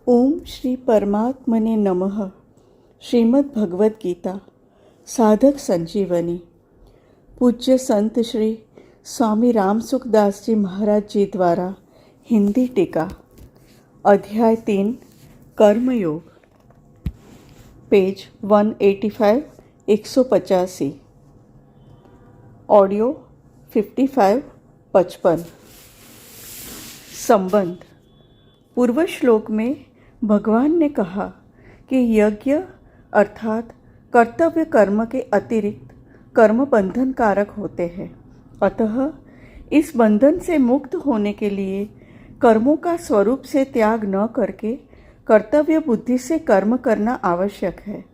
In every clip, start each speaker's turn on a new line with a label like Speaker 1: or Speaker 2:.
Speaker 1: ओम श्री परमात्मने नमः। श्रीमद् भगवत गीता साधक संजीवनी। पूज्य संत श्री स्वामी राम सुखदास जी महाराज जी द्वारा हिंदी टीका। अध्याय 3 कर्मयोग, पेज 185 185। ऑडियो 55 55। संबंध। पूर्व श्लोक में भगवान ने कहा कि यज्ञ अर्थात कर्तव्य कर्म के अतिरिक्त कर्म बंधन कारक होते हैं। अतः इस बंधन से मुक्त होने के लिए कर्मों का स्वरूप से त्याग न करके कर्तव्य बुद्धि से कर्म करना आवश्यक है।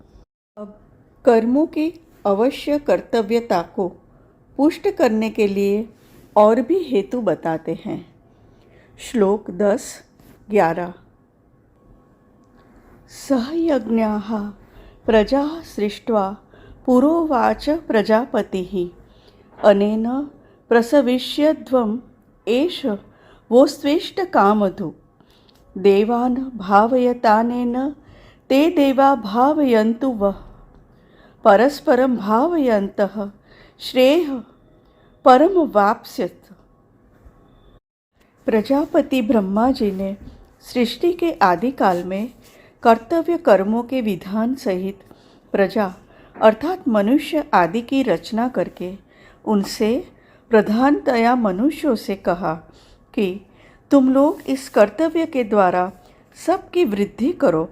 Speaker 1: अब कर्मों की अवश्य कर्तव्यता को पुष्ट करने के लिए और भी हेतु बताते हैं। श्लोक 10-11। सहयज्ञाः प्रजाः सृष्ट्वा पुरोवाच प्रजापतिः अनेन प्रसविष्यध्वम् एष वोस्त्वेष्टकामधु देवान् भावयतानेन ते देवा भावयन्तु वः परस्परं भावयन्तः श्रेयः परमवाप्स्यत्। प्रजापति ब्रह्मा जी ने सृष्टि के आदिकाल में कर्तव्य कर्मों के विधान सहित प्रजा अर्थात मनुष्य आदि की रचना करके उनसे प्रधानतया मनुष्यों से कहा कि तुम लोग इस कर्तव्य के द्वारा सबकी वृद्धि करो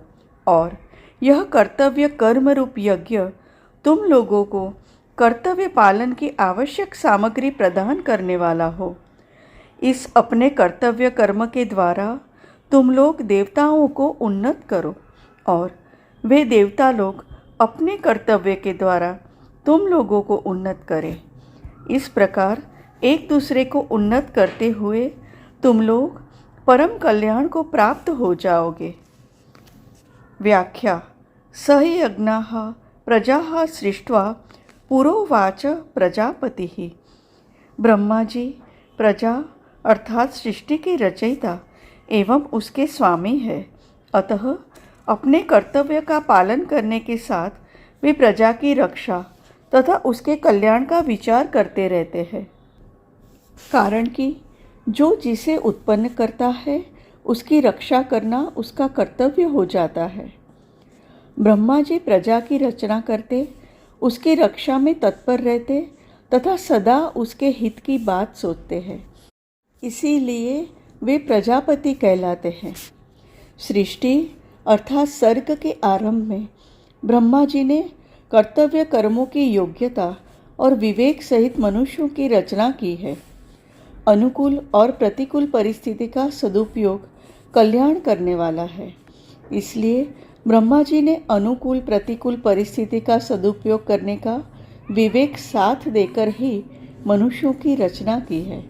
Speaker 1: और यह कर्तव्य कर्म रूप यज्ञ तुम लोगों को कर्तव्य पालन की आवश्यक सामग्री प्रदान करने वाला हो। इस अपने कर्तव्य कर्म के द्वारा तुम लोग देवताओं को उन्नत करो और वे देवता लोग अपने कर्तव्य के द्वारा तुम लोगों को उन्नत करें। इस प्रकार एक दूसरे को उन्नत करते हुए तुम लोग परम कल्याण को प्राप्त हो जाओगे। व्याख्या। सहयज्ञाः प्रजाः सृष्ट्वा पुरोवाच प्रजापतिः। ब्रह्मा जी प्रजा अर्थात सृष्टि के रचयिता एवं उसके स्वामी है। अतः अपने कर्तव्य का पालन करने के साथ वे प्रजा की रक्षा तथा उसके कल्याण का विचार करते रहते हैं। कारण कि जो जिसे उत्पन्न करता है उसकी रक्षा करना उसका कर्तव्य हो जाता है। ब्रह्मा जी प्रजा की रचना करते, उसकी रक्षा में तत्पर रहते तथा सदा उसके हित की बात सोचते हैं। इसीलिए वे प्रजापति कहलाते हैं। सृष्टि अर्थात सर्ग के आरंभ में ब्रह्मा जी ने कर्तव्य कर्मों की योग्यता और विवेक सहित मनुष्यों की रचना की है। अनुकूल और प्रतिकूल परिस्थिति का सदुपयोग कल्याण करने वाला है। इसलिए ब्रह्मा जी ने अनुकूल प्रतिकूल परिस्थिति का सदुपयोग करने का विवेक साथ देकर ही मनुष्यों की रचना की है।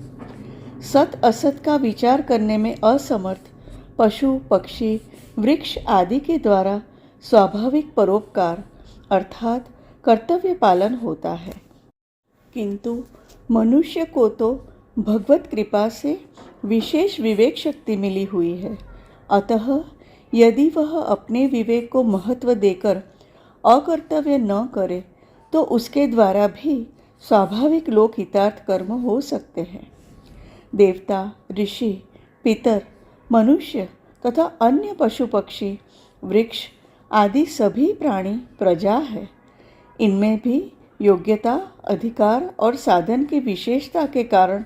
Speaker 1: सत असत का विचार करने में असमर्थ पशु पक्षी वृक्ष आदि के द्वारा स्वाभाविक परोपकार अर्थात कर्तव्य पालन होता है। किंतु मनुष्य को तो भगवत कृपा से विशेष विवेक शक्ति मिली हुई है। अतः यदि वह अपने विवेक को महत्व देकर अकर्तव्य न करे तो उसके द्वारा भी स्वाभाविक लोक हितार्थ कर्म हो सकते हैं। देवता, ऋषि, पितर, मनुष्य तथा अन्य पशु पक्षी वृक्ष आदि सभी प्राणी प्रजा है। इनमें भी योग्यता, अधिकार और साधन की विशेषता के कारण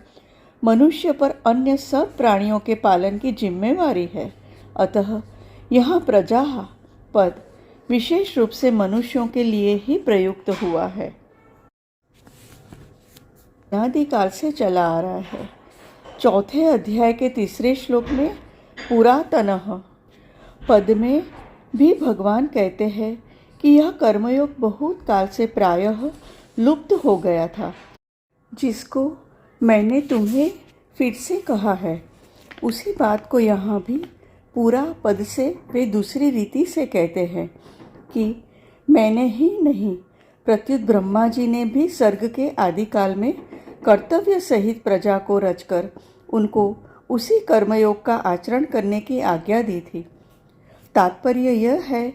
Speaker 1: मनुष्य पर अन्य सब प्राणियों के पालन की जिम्मेवारी है। अतः यहाँ प्रजा पद विशेष रूप से मनुष्यों के लिए ही प्रयुक्त हुआ है। अनादिकाल से चला आ रहा है। चौथे अध्याय के तीसरे श्लोक में पुरातनः पद में भी भगवान कहते हैं कि यह कर्मयोग बहुत काल से प्रायः लुप्त हो गया था, जिसको मैंने तुम्हें फिर से कहा है। उसी बात को यहाँ भी पूरा पद से वे दूसरी रीति से कहते हैं कि मैंने ही नहीं प्रत्युत ब्रह्मा जी ने भी सर्ग के आदिकाल में कर्तव्य सहित प्रजा को रचकर उनको उसी कर्मयोग का आचरण करने की आज्ञा दी थी। तात्पर्य यह है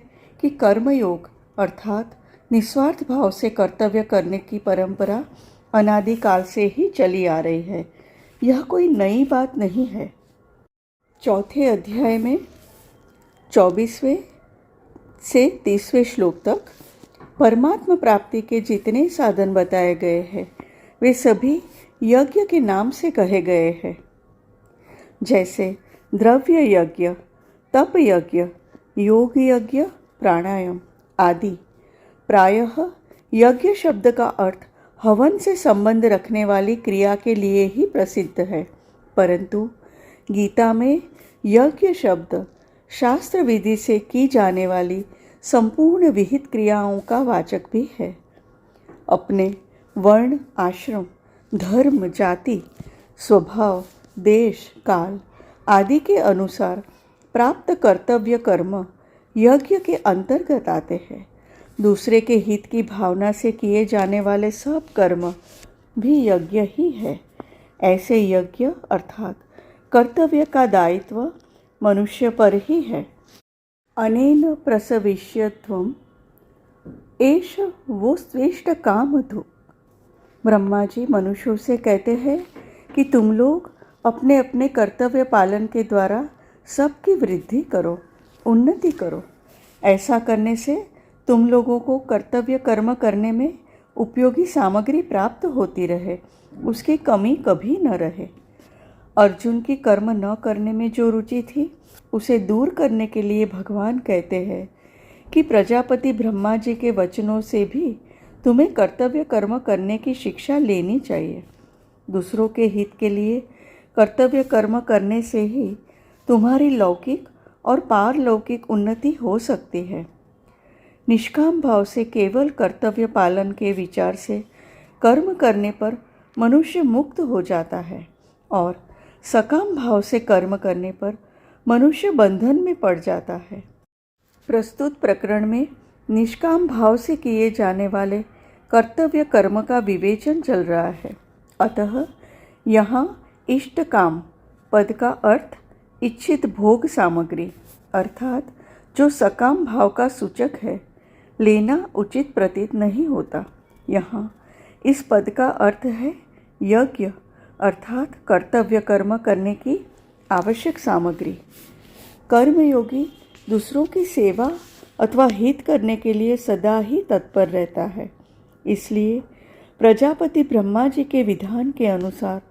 Speaker 1: कि कर्मयोग अर्थात निस्वार्थ भाव से कर्तव्य करने की परंपरा अनादिकाल से ही चली आ रही है। यह कोई नई बात नहीं है। चौथे अध्याय में 24वें से 30वें श्लोक तक परमात्मा प्राप्ति के जितने साधन बताए गए हैं वे सभी यज्ञ के नाम से कहे गए हैं, जैसे द्रव्य यज्ञ, तप यज्ञ, योग यज्ञ, प्राणायाम आदि। प्रायः यज्ञ शब्द का अर्थ हवन से संबंध रखने वाली क्रिया के लिए ही प्रसिद्ध है, परंतु गीता में यज्ञ शब्द शास्त्र विधि से की जाने वाली संपूर्ण विहित क्रियाओं का वाचक भी है। अपने वर्ण, आश्रम, धर्म, जाति, स्वभाव, देश, काल आदि के अनुसार प्राप्त कर्तव्य कर्म यज्ञ के अंतर्गत आते हैं। दूसरे के हित की भावना से किए जाने वाले सब कर्म भी यज्ञ ही है। ऐसे यज्ञ अर्थात कर्तव्य का दायित्व मनुष्य पर ही है। अनेन प्रसविष्यत्वम एष वो स्वेष्ट कामधु। ब्रह्मा जी मनुष्यों से कहते हैं कि तुम लोग अपने अपने कर्तव्य पालन के द्वारा सबकी वृद्धि करो, उन्नति करो। ऐसा करने से तुम लोगों को कर्तव्य कर्म करने में उपयोगी सामग्री प्राप्त होती रहे, उसकी कमी कभी न रहे। अर्जुन की कर्म न करने में जो रुचि थी उसे दूर करने के लिए भगवान कहते हैं कि प्रजापति ब्रह्मा जी के वचनों से भी तुम्हें कर्तव्य कर्म करने की शिक्षा लेनी चाहिए। दूसरों के हित के लिए कर्तव्य कर्म करने से ही तुम्हारी लौकिक और पारलौकिक उन्नति हो सकती है। निष्काम भाव से केवल कर्तव्य पालन के विचार से कर्म करने पर मनुष्य मुक्त हो जाता है और सकाम भाव से कर्म करने पर मनुष्य बंधन में पड़ जाता है। प्रस्तुत प्रकरण में निष्काम भाव से किए जाने वाले कर्तव्य कर्म का विवेचन चल रहा है। अतः यहाँ इष्ट काम पद का अर्थ इच्छित भोग सामग्री अर्थात जो सकाम भाव का सूचक है लेना उचित प्रतीत नहीं होता। यहाँ इस पद का अर्थ है यज्ञ अर्थात कर्तव्य कर्म करने की आवश्यक सामग्री। कर्मयोगी दूसरों की सेवा अथवा हित करने के लिए सदा ही तत्पर रहता है। इसलिए प्रजापति ब्रह्मा जी के विधान के अनुसार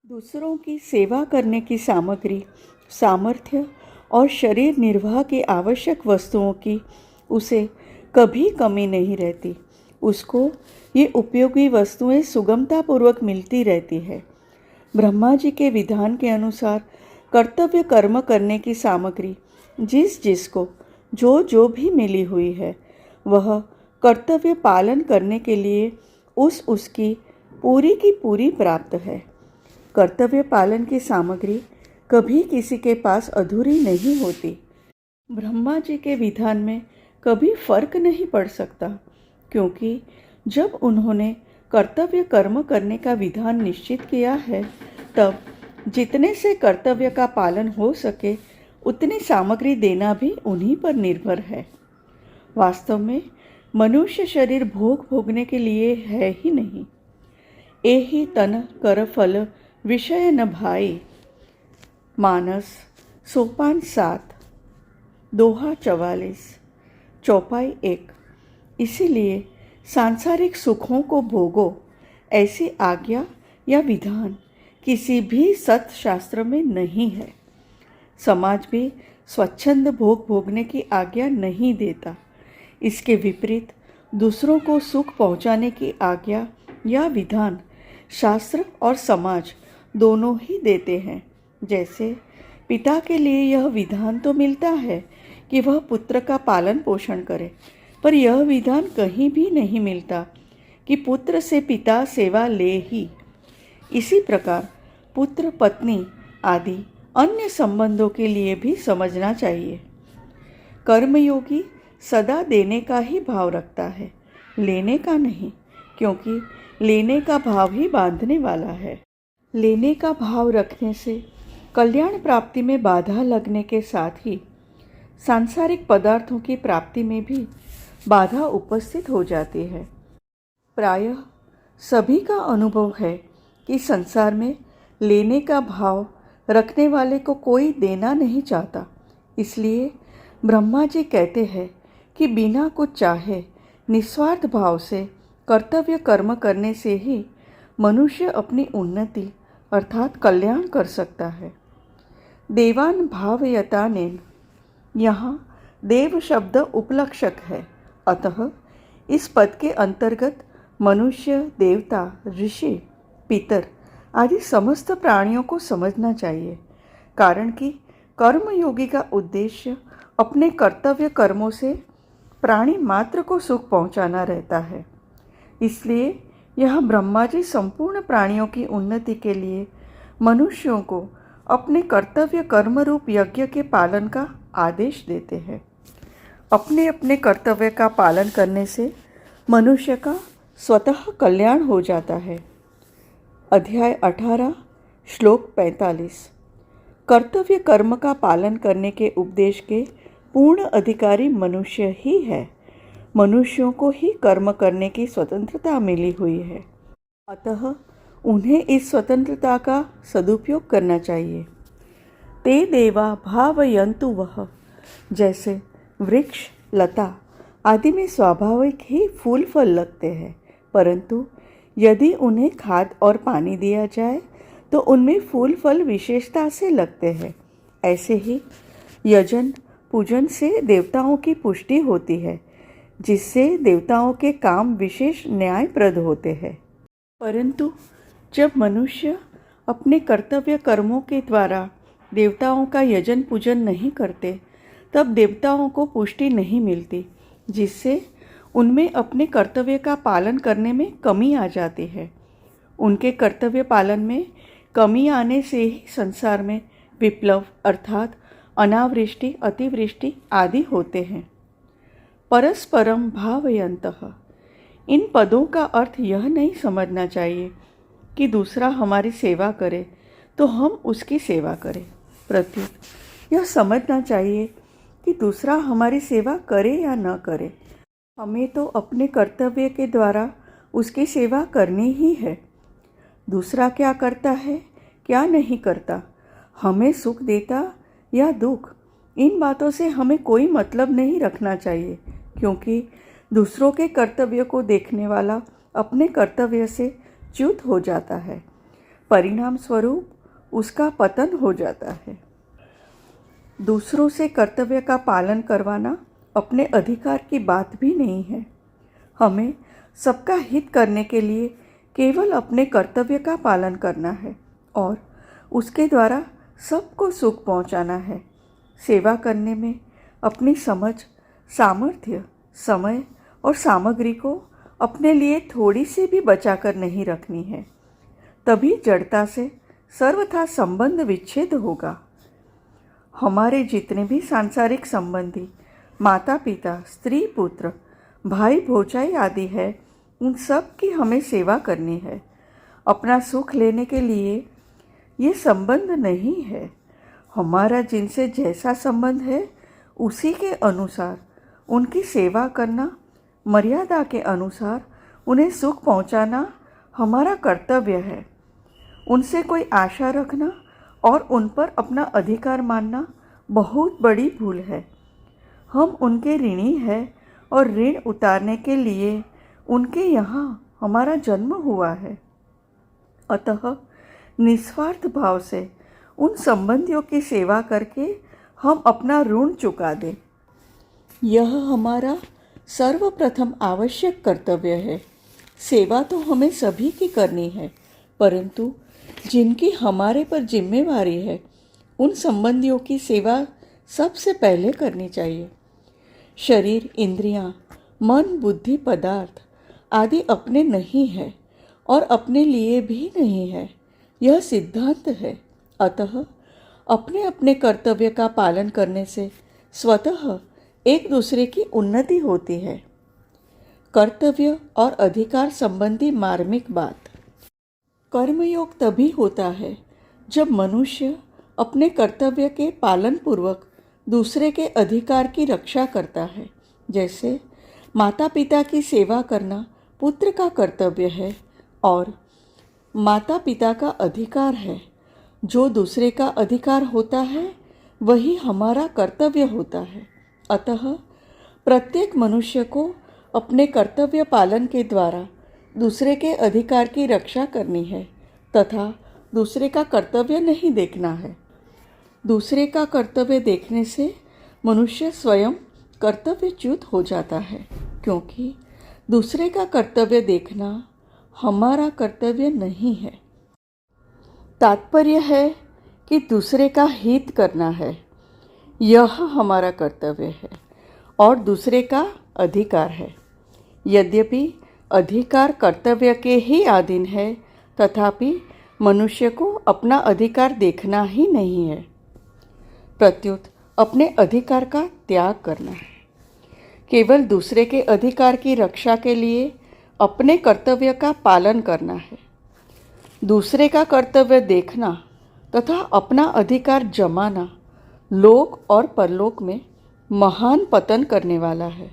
Speaker 1: दूसरों की सेवा करने की सामग्री, सामर्थ्य और शरीर निर्वाह की आवश्यक वस्तुओं की उसे कभी कमी नहीं रहती। उसको ये उपयोगी वस्तुएं सुगमतापूर्वक मिलती रहती है। ब्रह्मा जी के विधान के अनुसार कर्तव्य कर्म करने की सामग्री जिस जिसको जो भी मिली हुई है वह कर्तव्य पालन करने के लिए उसकी पूरी की पूरी प्राप्त है। कर्तव्य पालन की सामग्री कभी किसी के पास अधूरी नहीं होती। ब्रह्मा जी के विधान में कभी फर्क नहीं पड़ सकता, क्योंकि जब उन्होंने कर्तव्य कर्म करने का विधान निश्चित किया है तब जितने से कर्तव्य का पालन हो सके उतनी सामग्री देना भी उन्हीं पर निर्भर है। वास्तव में मनुष्य शरीर भोग भोगने के लिए है ही नहीं। एहि तन कर फल विषय न भाई। मानस सोपान 7 दोहा 44 चौपाई 1। इसीलिए सांसारिक सुखों को भोगो ऐसी आज्ञा या विधान किसी भी सत्शास्त्र में नहीं है। समाज भी स्वच्छंद भोग भोगने की आज्ञा नहीं देता। इसके विपरीत दूसरों को सुख पहुंचाने की आज्ञा या विधान शास्त्र और समाज दोनों ही देते हैं। जैसे पिता के लिए यह विधान तो मिलता है कि वह पुत्र का पालन पोषण करे, पर यह विधान कहीं भी नहीं मिलता कि पुत्र से पिता सेवा ले ही। इसी प्रकार पुत्र पत्नी आदि अन्य संबंधों के लिए भी समझना चाहिए। कर्मयोगी सदा देने का ही भाव रखता है, लेने का नहीं, क्योंकि लेने का भाव ही बांधने वाला है। लेने का भाव रखने से कल्याण प्राप्ति में बाधा लगने के साथ ही सांसारिक पदार्थों की प्राप्ति में भी बाधा उपस्थित हो जाती है। प्रायः सभी का अनुभव है कि संसार में लेने का भाव रखने वाले को कोई देना नहीं चाहता। इसलिए ब्रह्मा जी कहते हैं कि बिना कुछ चाहे निस्वार्थ भाव से कर्तव्य कर्म करने से ही मनुष्य अपनी उन्नति अर्थात कल्याण कर सकता है। देवान भावयतानेन, यहाँ देव शब्द उपलक्षक है, अतः इस पद के अंतर्गत मनुष्य, देवता, ऋषि, पितर आदि समस्त प्राणियों को समझना चाहिए, कारण कि कर्मयोगी का उद्देश्य अपने कर्तव्य कर्मों से प्राणी मात्र को सुख पहुंचाना रहता है। इसलिए यह ब्रह्मा जी संपूर्ण प्राणियों की उन्नति के लिए मनुष्यों को अपने कर्तव्य कर्म रूप यज्ञ के पालन का आदेश देते हैं। अपने अपने कर्तव्य का पालन करने से मनुष्य का स्वतः कल्याण हो जाता है। अध्याय 18 श्लोक 45। कर्तव्य कर्म का पालन करने के उपदेश के पूर्ण अधिकारी मनुष्य ही है। मनुष्यों को ही कर्म करने की स्वतंत्रता मिली हुई है, अतः उन्हें इस स्वतंत्रता का सदुपयोग करना चाहिए। ते देवा भावयन्तु वह, जैसे वृक्ष, लता आदि में स्वाभाविक ही फूल फल लगते हैं, परंतु यदि उन्हें खाद और पानी दिया जाए तो उनमें फूल फल विशेषता से लगते हैं। ऐसे ही यजन पूजन से देवताओं की पुष्टि होती है, जिससे देवताओं के काम विशेष न्यायप्रद होते हैं। परंतु जब मनुष्य अपने कर्तव्य कर्मों के द्वारा देवताओं का यजन पूजन नहीं करते, तब देवताओं को पुष्टि नहीं मिलती, जिससे उनमें अपने कर्तव्य का पालन करने में कमी आ जाती है। उनके कर्तव्य पालन में कमी आने से ही संसार में विप्लव अर्थात अनावृष्टि, अतिवृष्टि आदि होते हैं। परस्परम भावयन्तः, इन पदों का अर्थ यह नहीं समझना चाहिए कि दूसरा हमारी सेवा करे तो हम उसकी सेवा करें। प्रत्युत यह समझना चाहिए कि दूसरा हमारी सेवा करे या न करे, हमें तो अपने कर्तव्य के द्वारा उसकी सेवा करनी ही है। दूसरा क्या करता है, क्या नहीं करता, हमें सुख देता या दुख, इन बातों से हमें कोई मतलब नहीं रखना चाहिए, क्योंकि दूसरों के कर्तव्य को देखने वाला अपने कर्तव्य से च्युत हो जाता है। परिणाम स्वरूप उसका पतन हो जाता है। दूसरों से कर्तव्य का पालन करवाना अपने अधिकार की बात भी नहीं है। हमें सबका हित करने के लिए केवल अपने कर्तव्य का पालन करना है और उसके द्वारा सबको सुख पहुंचाना है। सेवा करने में अपनी समझ, सामर्थ्य, समय और सामग्री को अपने लिए थोड़ी सी भी बचाकर नहीं रखनी है, तभी जड़ता से सर्वथा संबंध विच्छेद होगा। हमारे जितने भी सांसारिक संबंधी, माता पिता, स्त्री पुत्र, भाई भौजाई आदि है, उन सब की हमें सेवा करनी है। अपना सुख लेने के लिए ये संबंध नहीं है। हमारा जिनसे जैसा संबंध है उसी के अनुसार उनकी सेवा करना, मर्यादा के अनुसार उन्हें सुख पहुंचाना हमारा कर्तव्य है। उनसे कोई आशा रखना और उन पर अपना अधिकार मानना बहुत बड़ी भूल है। हम उनके ऋणी हैं और ऋण उतारने के लिए उनके यहाँ हमारा जन्म हुआ है। अतः निस्वार्थ भाव से उन संबंधियों की सेवा करके हम अपना ऋण चुका दें, यह हमारा सर्वप्रथम आवश्यक कर्तव्य है। सेवा तो हमें सभी की करनी है, परंतु जिनकी हमारे पर जिम्मेवारी है उन संबंधियों की सेवा सबसे पहले करनी चाहिए। शरीर, इंद्रियां, मन, बुद्धि, पदार्थ आदि अपने नहीं है और अपने लिए भी नहीं है, यह सिद्धांत है। अतः अपने अपने कर्तव्य का पालन करने से स्वतः एक दूसरे की उन्नति होती है। कर्तव्य और अधिकार संबंधी मार्मिक बात। कर्मयोग तभी होता है जब मनुष्य अपने कर्तव्य के पालन पूर्वक दूसरे के अधिकार की रक्षा करता है। जैसे माता पिता की सेवा करना पुत्र का कर्तव्य है और माता पिता का अधिकार है। जो दूसरे का अधिकार होता है वही हमारा कर्तव्य होता है। अतः प्रत्येक मनुष्य को अपने कर्तव्य पालन के द्वारा दूसरे के अधिकार की रक्षा करनी है तथा दूसरे का कर्तव्य नहीं देखना है। दूसरे का कर्तव्य देखने से मनुष्य स्वयं कर्तव्यच्युत हो जाता है, क्योंकि दूसरे का कर्तव्य देखना हमारा कर्तव्य नहीं है। तात्पर्य है कि दूसरे का हित करना है, यह हमारा कर्तव्य है और दूसरे का अधिकार है। यद्यपि अधिकार कर्तव्य के ही अधीन है, तथापि मनुष्य को अपना अधिकार देखना ही नहीं है, प्रत्युत अपने अधिकार का त्याग करना है। केवल दूसरे के अधिकार की रक्षा के लिए अपने कर्तव्य का पालन करना है। दूसरे का कर्तव्य देखना तथा अपना अधिकार जमाना लोक और परलोक में महान पतन करने वाला है।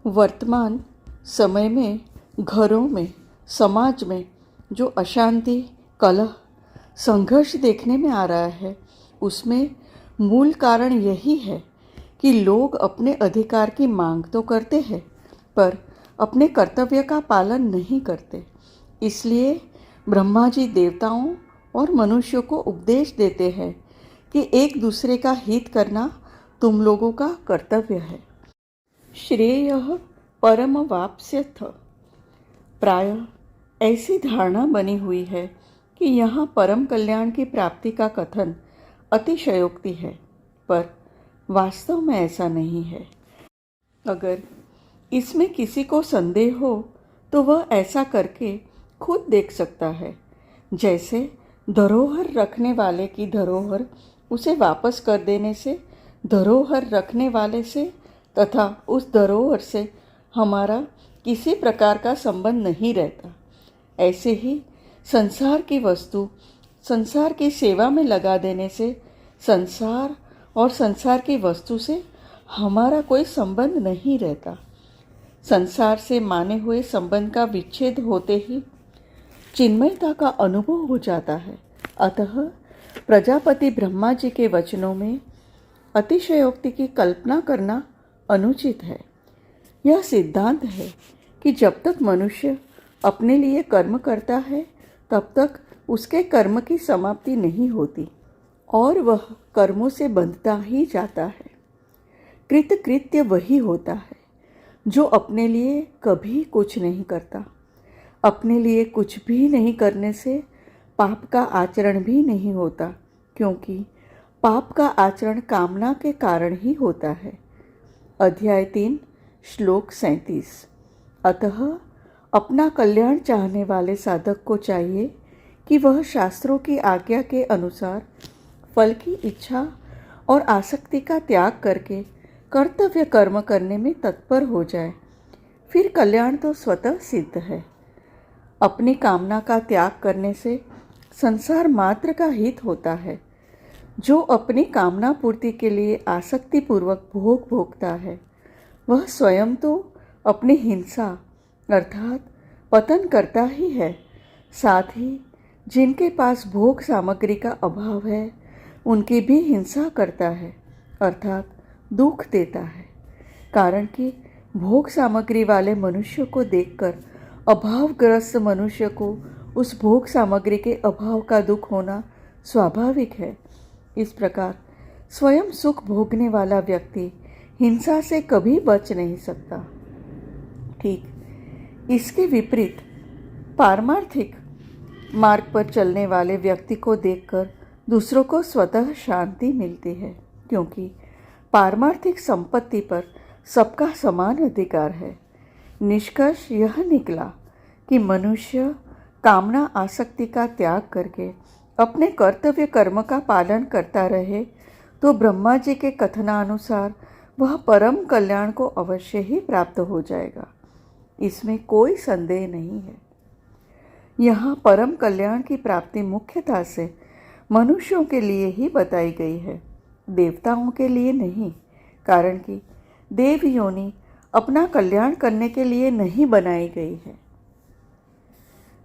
Speaker 1: वर्तमान समय में घरों में, समाज में जो अशांति, कलह, संघर्ष देखने में आ रहा है, उसमें मूल कारण यही है कि लोग अपने अधिकार की मांग तो करते हैं पर अपने कर्तव्य का पालन नहीं करते। इसलिए ब्रह्मा जी देवताओं और मनुष्यों को उपदेश देते हैं कि एक दूसरे का हित करना तुम लोगों का कर्तव्य है। श्रेयः परम वाप्स्यथ। प्रायः ऐसी धारणा बनी हुई है कि यहाँ परम कल्याण की प्राप्ति का कथन अतिशयोक्ति है, पर वास्तव में ऐसा नहीं है। अगर इसमें किसी को संदेह हो तो वह ऐसा करके खुद देख सकता है। जैसे धरोहर रखने वाले की धरोहर उसे वापस कर देने से धरोहर रखने वाले से तथा उस धरोहर से हमारा किसी प्रकार का संबंध नहीं रहता, ऐसे ही संसार की वस्तु संसार की सेवा में लगा देने से संसार और संसार की वस्तु से हमारा कोई संबंध नहीं रहता। संसार से माने हुए संबंध का विच्छेद होते ही चिन्मयता का अनुभव हो जाता है। अतः प्रजापति ब्रह्मा जी के वचनों में अतिशयोक्ति की कल्पना करना अनुचित है। यह सिद्धांत है कि जब तक मनुष्य अपने लिए कर्म करता है तब तक उसके कर्म की समाप्ति नहीं होती और वह कर्मों से बंधता ही जाता है। कृतकृत्य वही होता है जो अपने लिए कभी कुछ नहीं करता। अपने लिए कुछ भी नहीं करने से पाप का आचरण भी नहीं होता, क्योंकि पाप का आचरण कामना के कारण ही होता है। अध्याय 3 श्लोक 37। अतः अपना कल्याण चाहने वाले साधक को चाहिए कि वह शास्त्रों की आज्ञा के अनुसार फल की इच्छा और आसक्ति का त्याग करके कर्तव्य कर्म करने में तत्पर हो जाए। फिर कल्याण तो स्वतः सिद्ध है। अपनी कामना का त्याग करने से संसार मात्र का हित होता है। जो अपनी कामना पूर्ति के लिए आसक्तिपूर्वक भोग भोगता है वह स्वयं तो अपनी हिंसा अर्थात पतन करता ही है, साथ ही जिनके पास भोग सामग्री का अभाव है उनकी भी हिंसा करता है अर्थात दुख देता है। कारण कि भोग सामग्री वाले मनुष्य को देखकर अभावग्रस्त मनुष्य को उस भोग सामग्री के अभाव का दुख होना स्वाभाविक है। इस प्रकार स्वयं सुख भोगने वाला व्यक्ति हिंसा से कभी बच नहीं सकता। ठीक इसके विपरीत पारमार्थिक मार्ग पर चलने वाले व्यक्ति को देखकर दूसरों को स्वतः शांति मिलती है, क्योंकि पारमार्थिक संपत्ति पर सबका समान अधिकार है। निष्कर्ष यह निकला कि मनुष्य कामना आसक्ति का त्याग करके अपने कर्तव्य कर्म का पालन करता रहे तो ब्रह्मा जी के कथनानुसार वह परम कल्याण को अवश्य ही प्राप्त हो जाएगा। इसमें कोई संदेह नहीं है। यहाँ परम कल्याण की प्राप्ति मुख्यतः से मनुष्यों के लिए ही बताई गई है। देवताओं के लिए नहीं, कारण कि देव योनि अपना कल्याण करने के लिए नहीं बनाई गई है।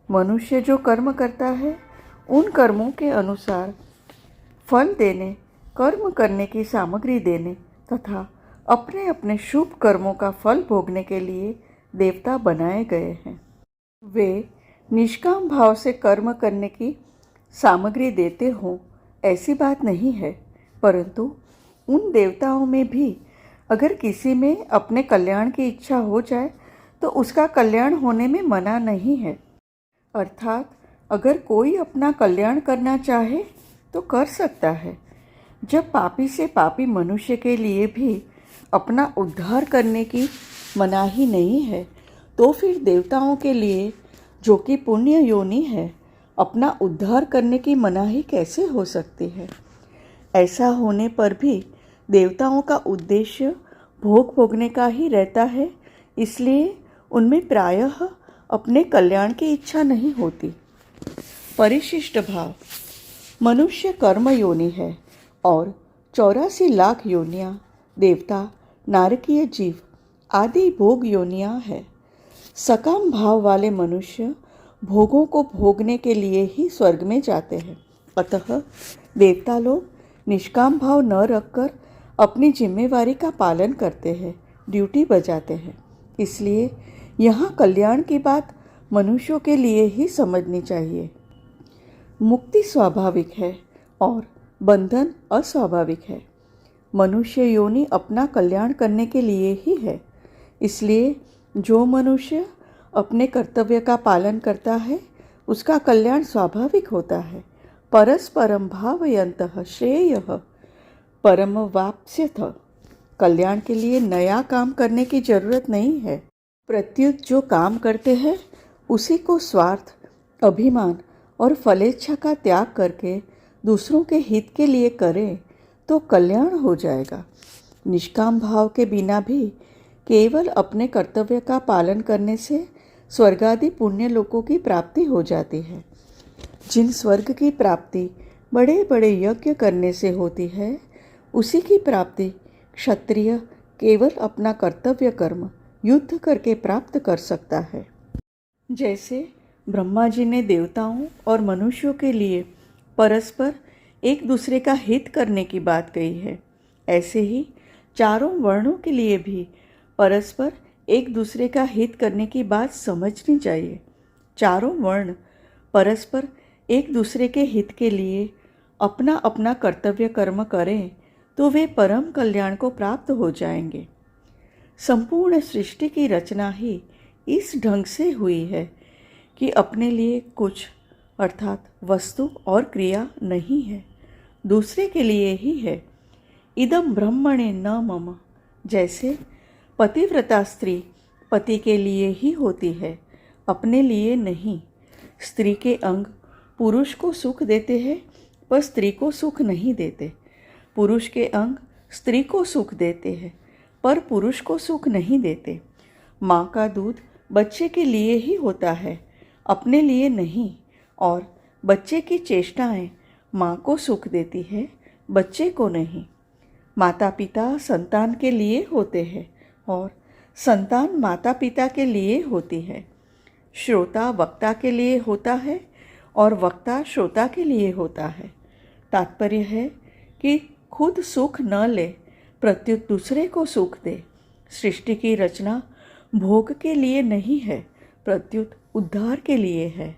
Speaker 1: मनुष्य जो कर्म करता है उन कर्मों के अनुसार फल देने, कर्म करने की सामग्री देने तथा अपने अपने शुभ कर्मों का फल भोगने के लिए देवता बनाए गए हैं। वे निष्काम भाव से कर्म करने की सामग्री देते हों ऐसी बात नहीं है, परंतु उन देवताओं में भी अगर किसी में अपने कल्याण की इच्छा हो जाए तो उसका कल्याण होने में मना नहीं है। अर्थात अगर कोई अपना कल्याण करना चाहे तो कर सकता है। जब पापी से पापी मनुष्य के लिए भी अपना उद्धार करने की मनाही नहीं है, तो फिर देवताओं के लिए, जो कि पुण्य योनि है, अपना उद्धार करने की मनाही कैसे हो सकती है? ऐसा होने पर भी देवताओं का उद्देश्य भोग भोगने का ही रहता है, इसलिए उनमें प्रायः अपने कल्याण की इच्छा नहीं होती। परिशिष्ट भाव। मनुष्य कर्म योनि है और 84 लाख योनियाँ देवता, नारकीय जीव आदि भोग योनियाँ है। सकाम भाव वाले मनुष्य भोगों को भोगने के लिए ही स्वर्ग में जाते हैं। अतः देवता लोग निष्काम भाव न रखकर अपनी जिम्मेवारी का पालन करते हैं, ड्यूटी बजाते हैं। इसलिए यहाँ कल्याण की बात मनुष्यों के लिए ही समझनी चाहिए। मुक्ति स्वाभाविक है और बंधन अस्वाभाविक है। मनुष्य योनि अपना कल्याण करने के लिए ही है। इसलिए जो मनुष्य अपने कर्तव्य का पालन करता है उसका कल्याण स्वाभाविक होता है। परस्परम भावयन्तः श्रेयः परम वाप्स्यथ। कल्याण के लिए नया काम करने की जरूरत नहीं है। प्रत्युत जो काम करते हैं उसी को स्वार्थ, अभिमान और फलेच्छा का त्याग करके दूसरों के हित के लिए करें तो कल्याण हो जाएगा। निष्काम भाव के बिना भी केवल अपने कर्तव्य का पालन करने से स्वर्गादि पुण्य लोकों की प्राप्ति हो जाती है। जिन स्वर्ग की प्राप्ति बड़े बड़े यज्ञ करने से होती है, उसी की प्राप्ति क्षत्रिय केवल अपना कर्तव्य कर्म युद्ध करके प्राप्त कर सकता है। जैसे ब्रह्मा जी ने देवताओं और मनुष्यों के लिए परस्पर एक दूसरे का हित करने की बात कही है, ऐसे ही चारों वर्णों के लिए भी परस्पर एक दूसरे का हित करने की बात समझनी चाहिए। चारों वर्ण परस्पर एक दूसरे के हित के लिए अपना अपना कर्तव्य कर्म करें तो वे परम कल्याण को प्राप्त हो जाएंगे। संपूर्ण सृष्टि की रचना ही इस ढंग से हुई है कि अपने लिए कुछ अर्थात वस्तु और क्रिया नहीं है, दूसरे के लिए ही है। इदम ब्रह्मणे न मम। जैसे पतिव्रता स्त्री पति के लिए ही होती है, अपने लिए नहीं। स्त्री के अंग पुरुष को सुख देते हैं पर स्त्री को सुख नहीं देते। पुरुष के अंग स्त्री को सुख देते हैं पर पुरुष को सुख नहीं देते। माँ का दूध बच्चे के लिए ही होता है, अपने लिए नहीं। और बच्चे की चेष्टाएं माँ को सुख देती है, बच्चे को नहीं। माता पिता संतान के लिए होते हैं और संतान माता पिता के लिए होती है। श्रोता वक्ता के लिए होता है और वक्ता श्रोता के लिए होता है। तात्पर्य है कि खुद सुख न ले, प्रत्युत दूसरे को सुख दे। सृष्टि की रचना भोग के लिए नहीं है, प्रत्युत उद्धार के लिए है।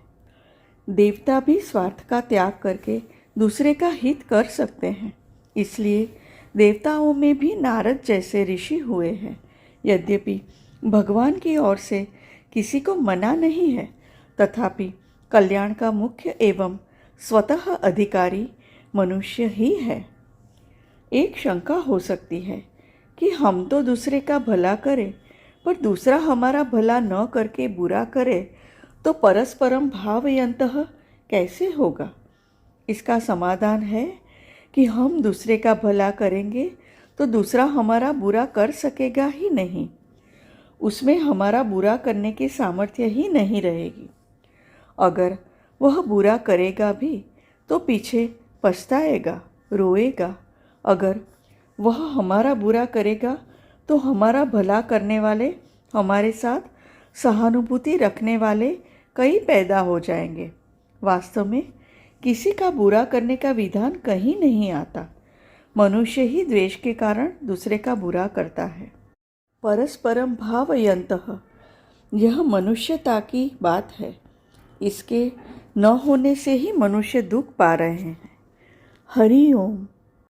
Speaker 1: देवता भी स्वार्थ का त्याग करके दूसरे का हित कर सकते हैं, इसलिए देवताओं में भी नारद जैसे ऋषि हुए हैं। यद्यपि भगवान की ओर से किसी को मना नहीं है, तथापि कल्याण का मुख्य एवं स्वतः अधिकारी मनुष्य ही है। एक शंका हो सकती है कि हम तो दूसरे का भला करें पर दूसरा हमारा भला न करके बुरा करे तो परस्परम भावयन्तः कैसे होगा? इसका समाधान है कि हम दूसरे का भला करेंगे तो दूसरा हमारा बुरा कर सकेगा ही नहीं, उसमें हमारा बुरा करने की सामर्थ्य ही नहीं रहेगी। अगर वह बुरा करेगा भी तो पीछे पछताएगा, रोएगा अगर वह हमारा बुरा करेगा तो हमारा भला करने वाले, हमारे साथ सहानुभूति रखने वाले कई पैदा हो जाएंगे। वास्तव में किसी का बुरा करने का विधान कहीं नहीं आता। मनुष्य ही द्वेष के कारण दूसरे का बुरा करता है। परस्परम भावयन्तः, यह मनुष्यता की बात है। इसके न होने से ही मनुष्य दुख पा रहे हैं। हरि ओम।